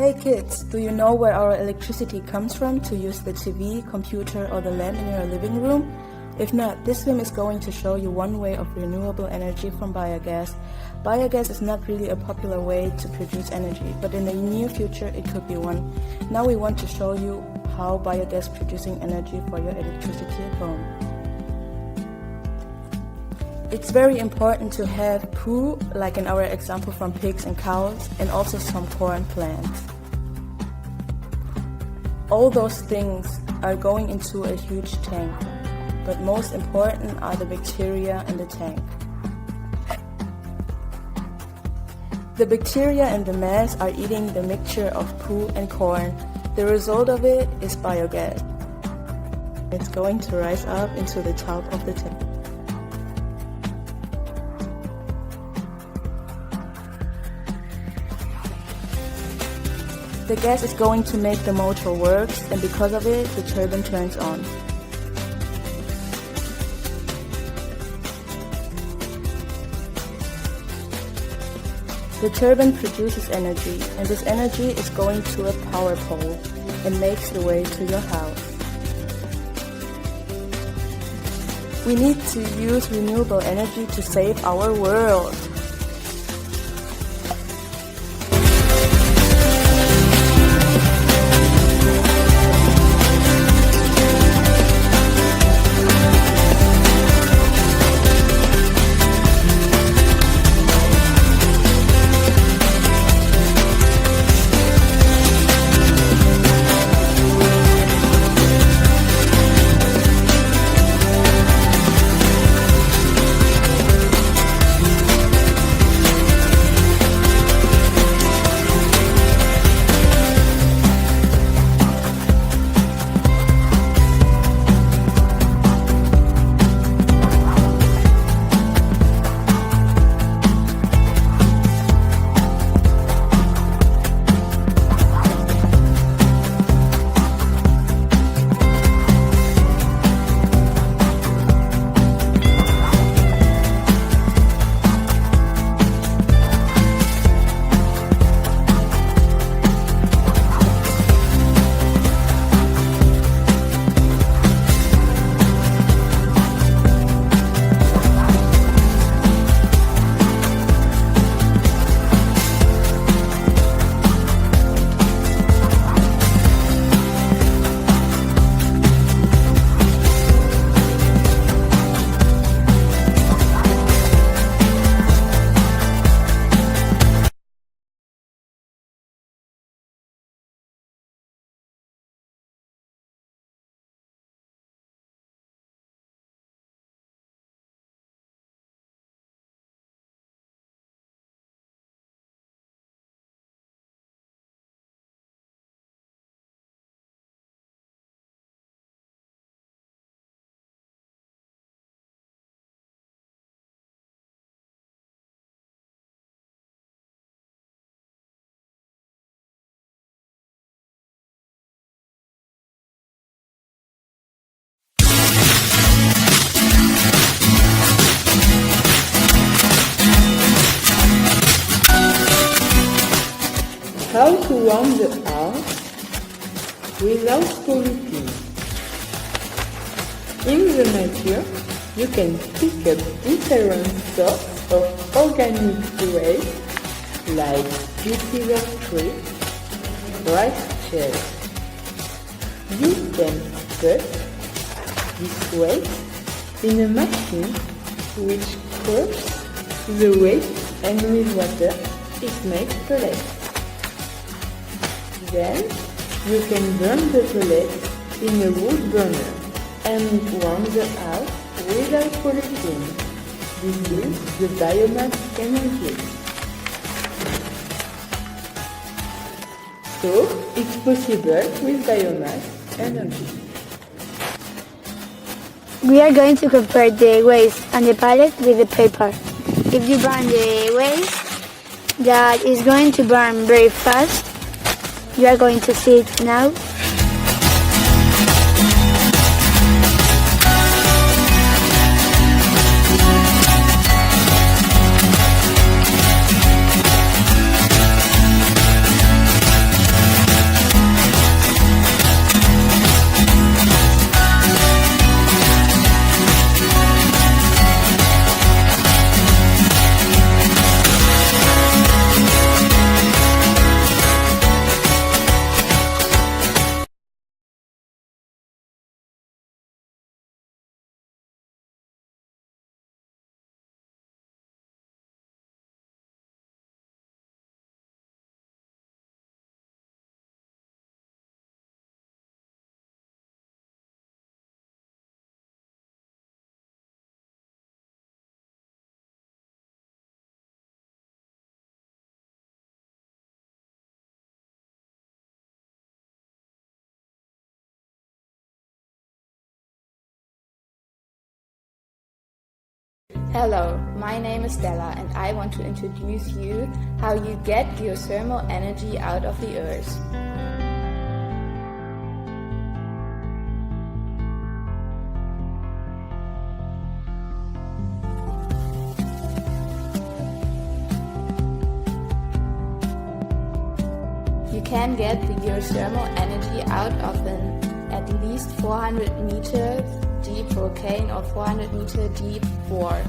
Hey kids, do you know where our electricity comes from to use the TV, computer or the lamp in your living room? If not, this film is going to show you one way of renewable energy from biogas. Biogas is not really a popular way to produce energy, but in the near future it could be one. Now we want to show you how biogas producing energy for your electricity at home. It's very important to have poo, like in our example from pigs and cows, and also some corn plants. All those things are going into a huge tank, but most important are the bacteria in the tank. The bacteria in the mass are eating the mixture of poo and corn. The result of it is biogas. It's going to rise up into the top of the tank. The gas is going to make the motor work, and because of it, the turbine turns on. The turbine produces energy, and this energy is going to a power pole and makes the way to your house. We need to use renewable energy to save our world. How to warm the house without polluting. In the nature, you can pick up different sorts of organic waste like pieces of tree, rice shells. You can put this waste in a machine which crushes the waste, and with water it makes pellets. Then you can burn the pellets in a wood burner and warm the house without polluting. This is the biomass energy. So it's possible with biomass energy. We are going to compare the waste and the pellet with the paper. If you burn the waste, that is going to burn very fast. You are going to see it now. Hello, my name is Stella and I want to introduce you how you get geothermal energy out of the earth. You can get the geothermal energy out of an at least 400 meter deep volcano or 400 meter deep bore.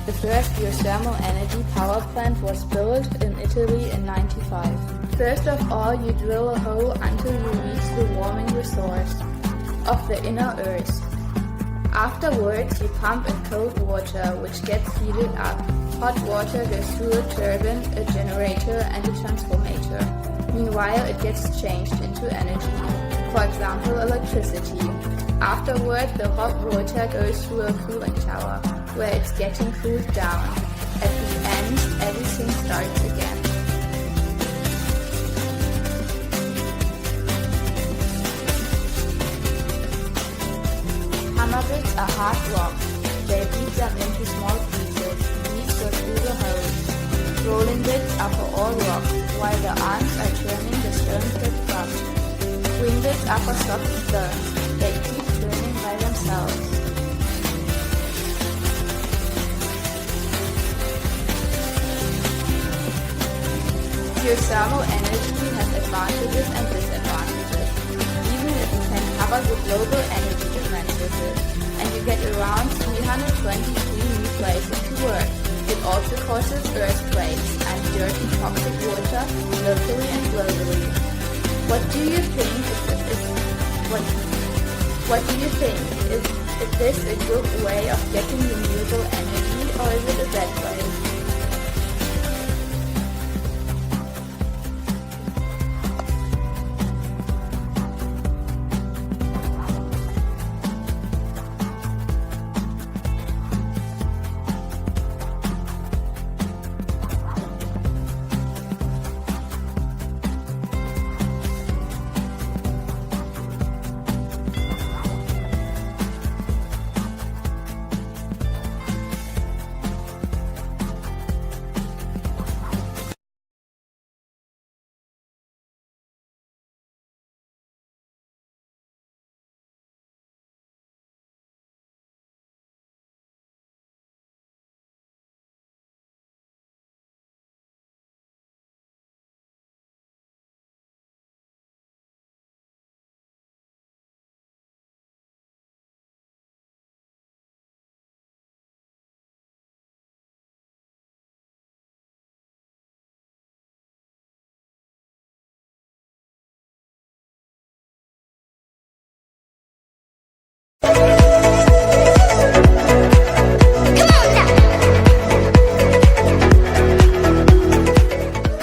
The first geothermal energy power plant was built in Italy in 1995. First of all, you drill a hole until you reach the warming resource of the inner earth. Afterwards, you pump in cold water, which gets heated up. Hot water goes through a turbine, a generator, and a transformator. Meanwhile, it gets changed into energy, for example, electricity. Afterward, the hot water goes through a cooling tower, where it's getting cooled down. At the end, everything starts again. Hammer bits are hard rocks. They beat them into small pieces. These go through the holes. Rolling bits are for all rocks, while the arms are turning the stones get crushed. Swing bits are for soft stones. They keep turning by themselves. Geothermal energy has advantages and disadvantages. Even if you can cover the global energy demand with it, and you get around 323 new places to work, it also causes earthquakes and dirty toxic water locally and globally. What do you think is this a good way of getting renewable energy, or is it a bad way?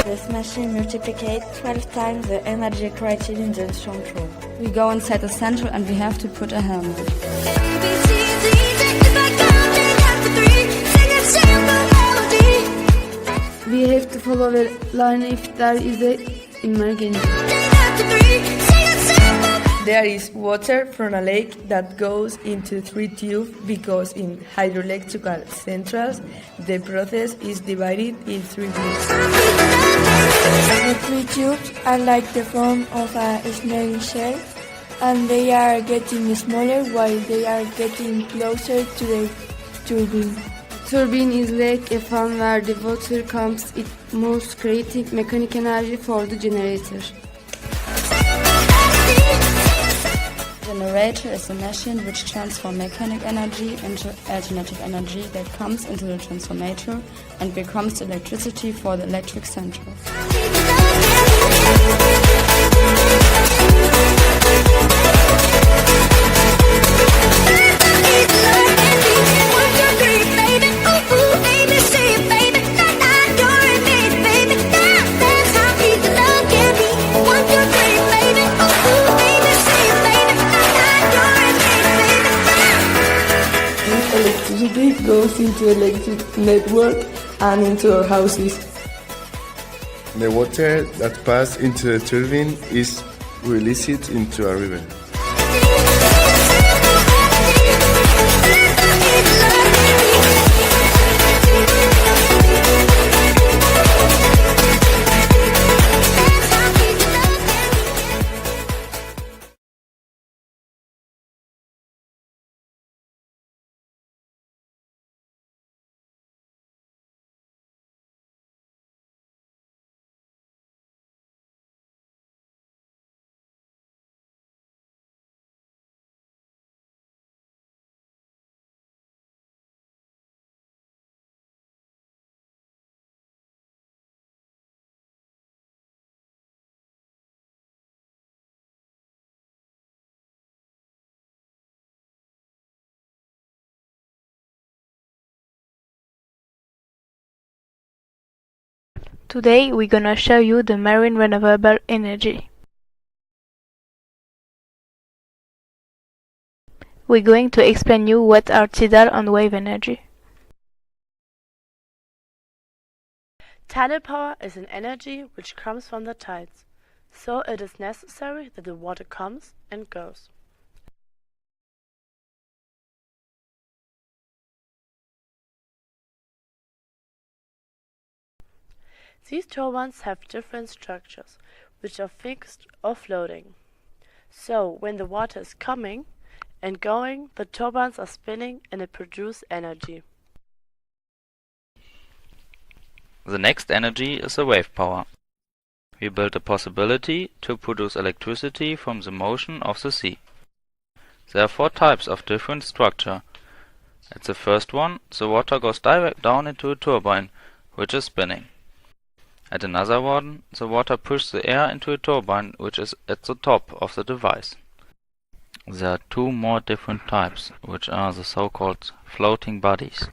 This machine multiplies 12 times the energy created in the control. We go inside the center and we have to put a helmet. We have to follow the line if there is an emergency. There is water from a lake that goes into 3 tubes because in hydroelectrical centrals the process is divided in 3 groups. The 3 tubes are like the form of a snail shell, and they are getting smaller while they are getting closer to the turbine. Turbine is like a fan where the water comes, it moves, creating mechanical energy for the generator. Generator is a machine which transforms mechanical energy into alternative energy that comes into the transformator and becomes electricity for the electric central. Electricity goes into electric network and into our houses. The water that passes into the turbine is released into a river. Today we're gonna show you the marine renewable energy. We're going to explain you what are tidal and wave energy. Tidal power is an energy which comes from the tides, so it is necessary that the water comes and goes. These turbines have different structures, which are fixed or floating. So, when the water is coming and going, the turbines are spinning and it produces energy. The next energy is the wave power. We build a possibility to produce electricity from the motion of the sea. There are 4 types of different structure. At the first one, the water goes direct down into a turbine, which is spinning. At another one, the water pushes the air into a turbine, which is at the top of the device. There are 2 more different types, which are the so-called floating bodies.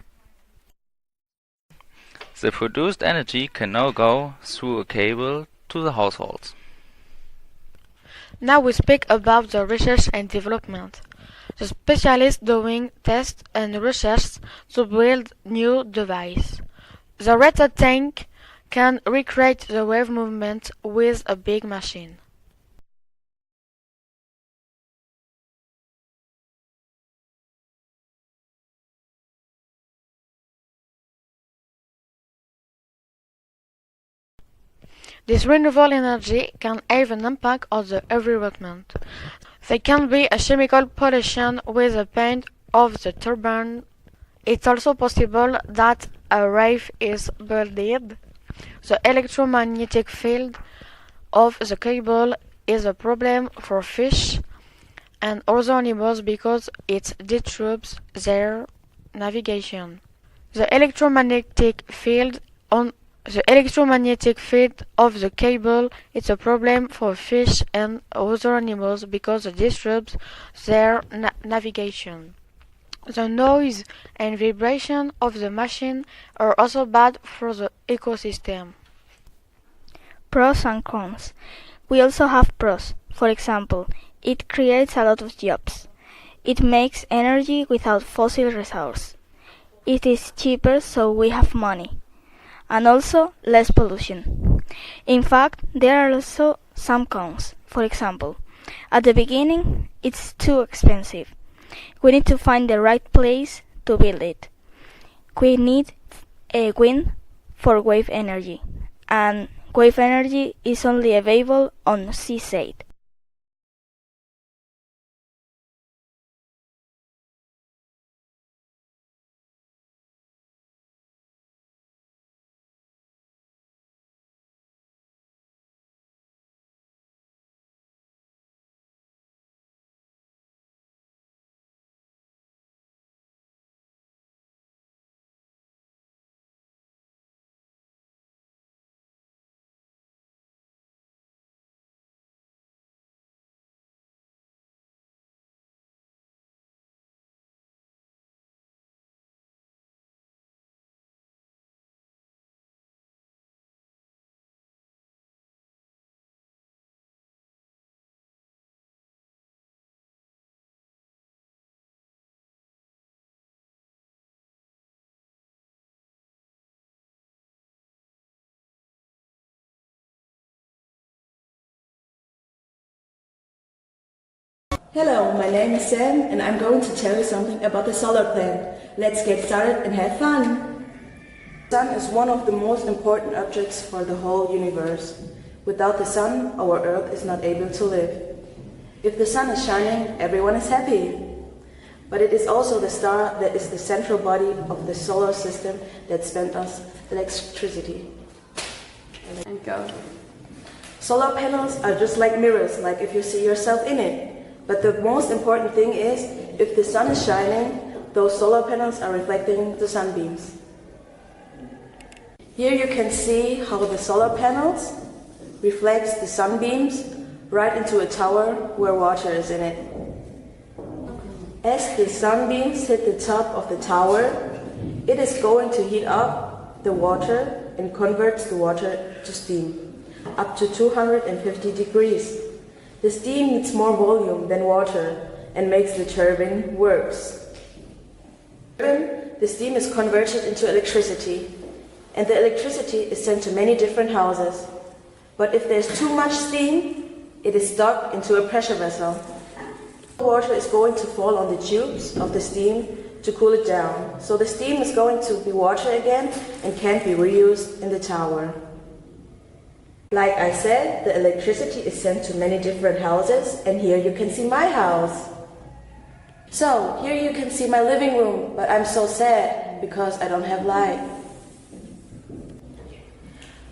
The produced energy can now go through a cable to the households. Now we speak about the research and development. The specialists doing tests and research to build new devices. The Reta tank can recreate the wave movement with a big machine. This renewable energy can have an impact on the environment. There can be a chemical pollution with the paint of the turbine. It's also possible that a wave is builded. The electromagnetic field of the cable is a problem for fish and other animals because it disrupts their navigation. The electromagnetic field of the cable is a problem for fish and other animals because it disrupts their navigation. The noise and vibration of the machine are also bad for the ecosystem. Pros and cons. We also have pros. For example, it creates a lot of jobs. It makes energy without fossil resources. It is cheaper, so we have money. And also less pollution. In fact, there are also some cons. For example, at the beginning, it's too expensive. We need to find the right place to build it. We need a wind for wave energy, and wave energy is only available on seaside. Hello, my name is Sam and I'm going to tell you something about the solar plant. Let's get started and have fun! The sun is one of the most important objects for the whole universe. Without the sun, our Earth is not able to live. If the sun is shining, everyone is happy. But it is also the star that is the central body of the solar system that sends us electricity. And go. Solar panels are just like mirrors, like if you see yourself in it. But the most important thing is, if the sun is shining, those solar panels are reflecting the sunbeams. Here you can see how the solar panels reflects the sunbeams right into a tower where water is in it. As the sunbeams hit the top of the tower, it is going to heat up the water and converts the water to steam, up to 250 degrees. The steam needs more volume than water and makes the turbine works. The steam is converted into electricity, and the electricity is sent to many different houses. But if there's too much steam, it is stuck into a pressure vessel. Water is going to fall on the tubes of the steam to cool it down. So the steam is going to be water again and can't be reused in the tower. Like I said, the electricity is sent to many different houses, and here you can see my house. So, here you can see my living room, but I'm so sad because I don't have light.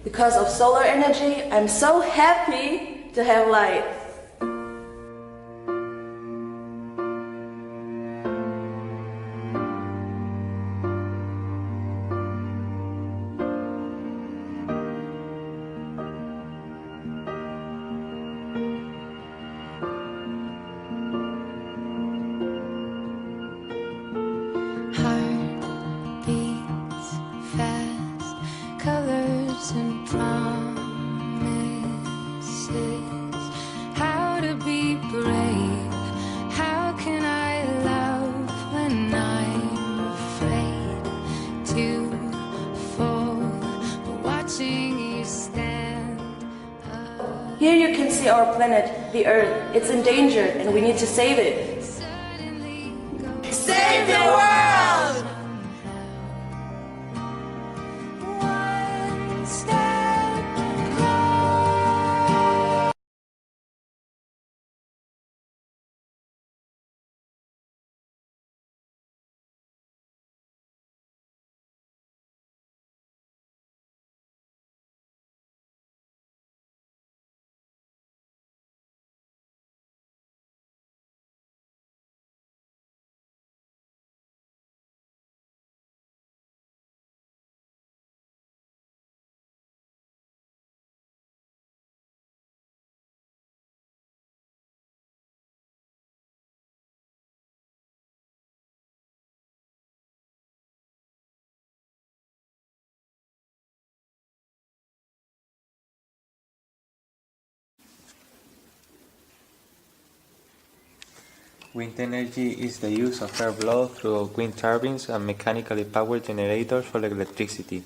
Because of solar energy, I'm so happy to have light. Here you can see our planet, the Earth. It's in danger and we need to save it. Save the world! Wind energy is the use of air flow through wind turbines and mechanically powered generators for electricity.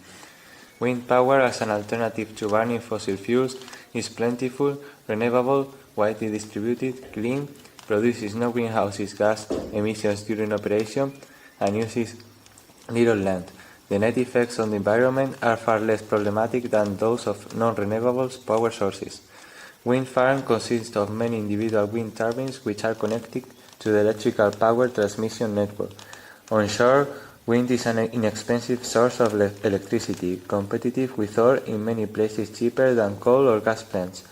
Wind power as an alternative to burning fossil fuels is plentiful, renewable, widely distributed, clean, produces no greenhouse gas emissions during operation, and uses little land. The net effects on the environment are far less problematic than those of non-renewable power sources. Wind farm consists of many individual wind turbines which are connected to the electrical power transmission network. Onshore, wind is an inexpensive source of electricity, competitive with oil, in many places cheaper than coal or gas plants.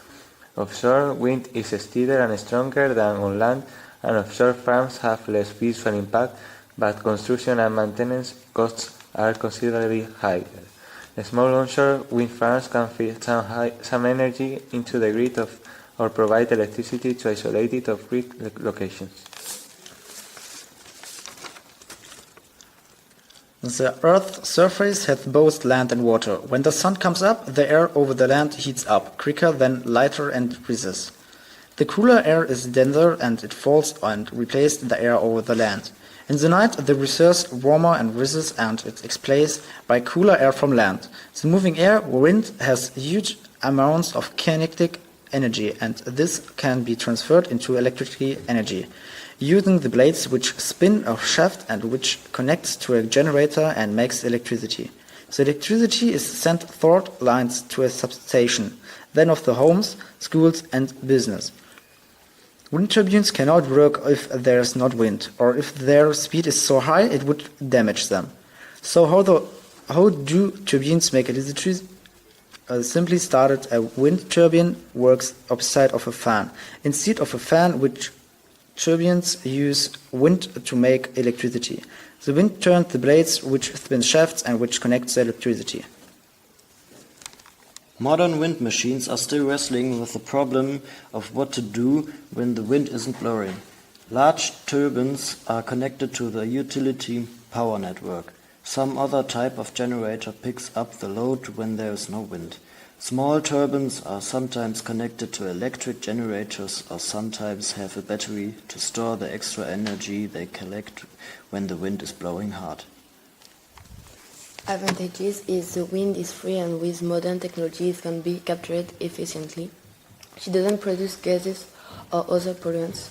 Offshore, wind is steadier and stronger than on land, and offshore farms have less visual impact, but construction and maintenance costs are considerably higher. Small onshore wind farms can feed some energy into the grid or provide electricity to isolated off-grid locations. The Earth's surface has both land and water. When the sun comes up, the air over the land heats up, quicker than lighter and rises. The cooler air is denser and it falls and replaces the air over the land. In the night, the resource warmer and rises and it is replaced by cooler air from land. The moving air, wind, has huge amounts of kinetic energy, and this can be transferred into electric energy using the blades which spin a shaft and which connects to a generator and makes electricity. The electricity is sent through lines to a substation, then of the homes, schools and business. Wind turbines cannot work if there is not wind, or if their speed is so high it would damage them. So how do turbines make electricity? Simply started, a wind turbine works opposite of a fan. Instead of a fan, which turbines use wind to make electricity. The wind turns the blades which spin shafts and which connects the electricity. Modern wind machines are still wrestling with the problem of what to do when the wind isn't blowing. Large turbines are connected to the utility power network. Some other type of generator picks up the load when there is no wind. Small turbines are sometimes connected to electric generators or sometimes have a battery to store the extra energy they collect when the wind is blowing hard. Advantages is the wind is free and with modern technologies can be captured efficiently. She doesn't produce gases or other pollutants.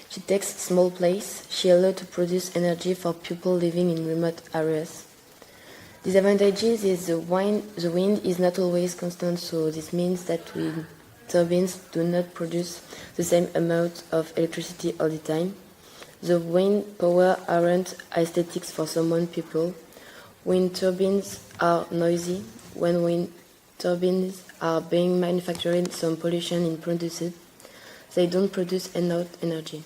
She takes small place. She allows to produce energy for people living in remote areas. Disadvantages is the wind is not always constant, so this means that wind turbines do not produce the same amount of electricity all the time. The wind power aren't aesthetics for some people. Wind turbines are noisy. When wind turbines are being manufactured, some pollution is produced. They don't produce enough energy.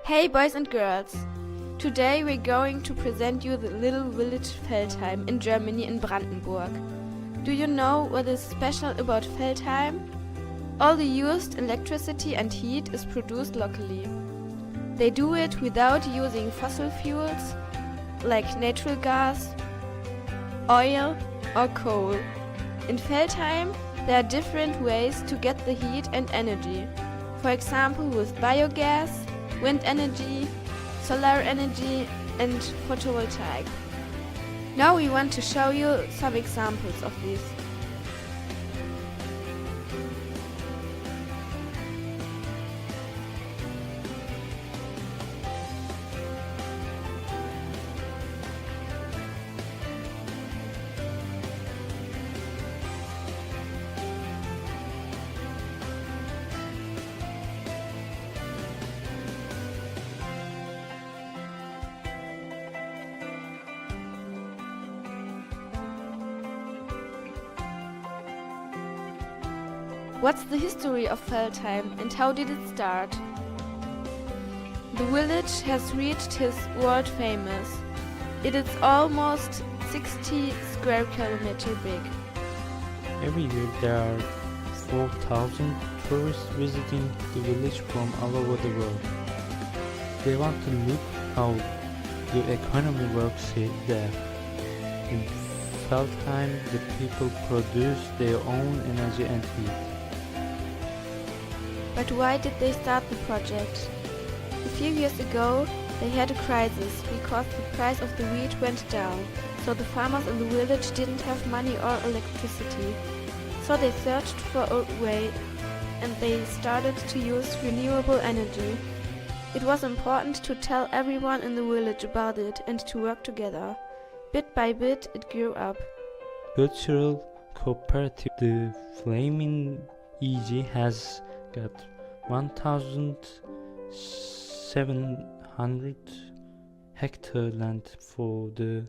Hey boys and girls! Today we're going to present you the little village Feldheim in Germany in Brandenburg. Do you know what is special about Feldheim? All the used electricity and heat is produced locally. They do it without using fossil fuels like natural gas, oil or coal. In Feldheim there are different ways to get the heat and energy. For example with biogas, wind energy, solar energy and photovoltaic. Now we want to show you some examples of these. What's the history of Feldheim and how did it start? The village has reached his world famous. It is almost 60 square kilometers big. Every year there are 4,000 tourists visiting the village from all over the world. They want to look how the economy works there. In Feldheim, the people produce their own energy and heat. But why did they start the project? A few years ago, they had a crisis because the price of the wheat went down, so the farmers in the village didn't have money or electricity. So they searched for a way and they started to use renewable energy. It was important to tell everyone in the village about it and to work together. Bit by bit, it grew up. Cultural cooperative, the Flaming EG has got 1,700 hectare land for the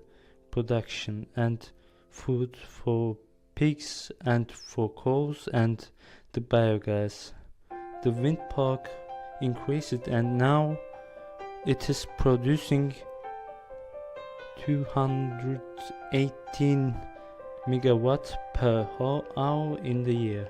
production and food for pigs and for cows and the biogas. The wind park increased and now it is producing 218 megawatt per hour in the year.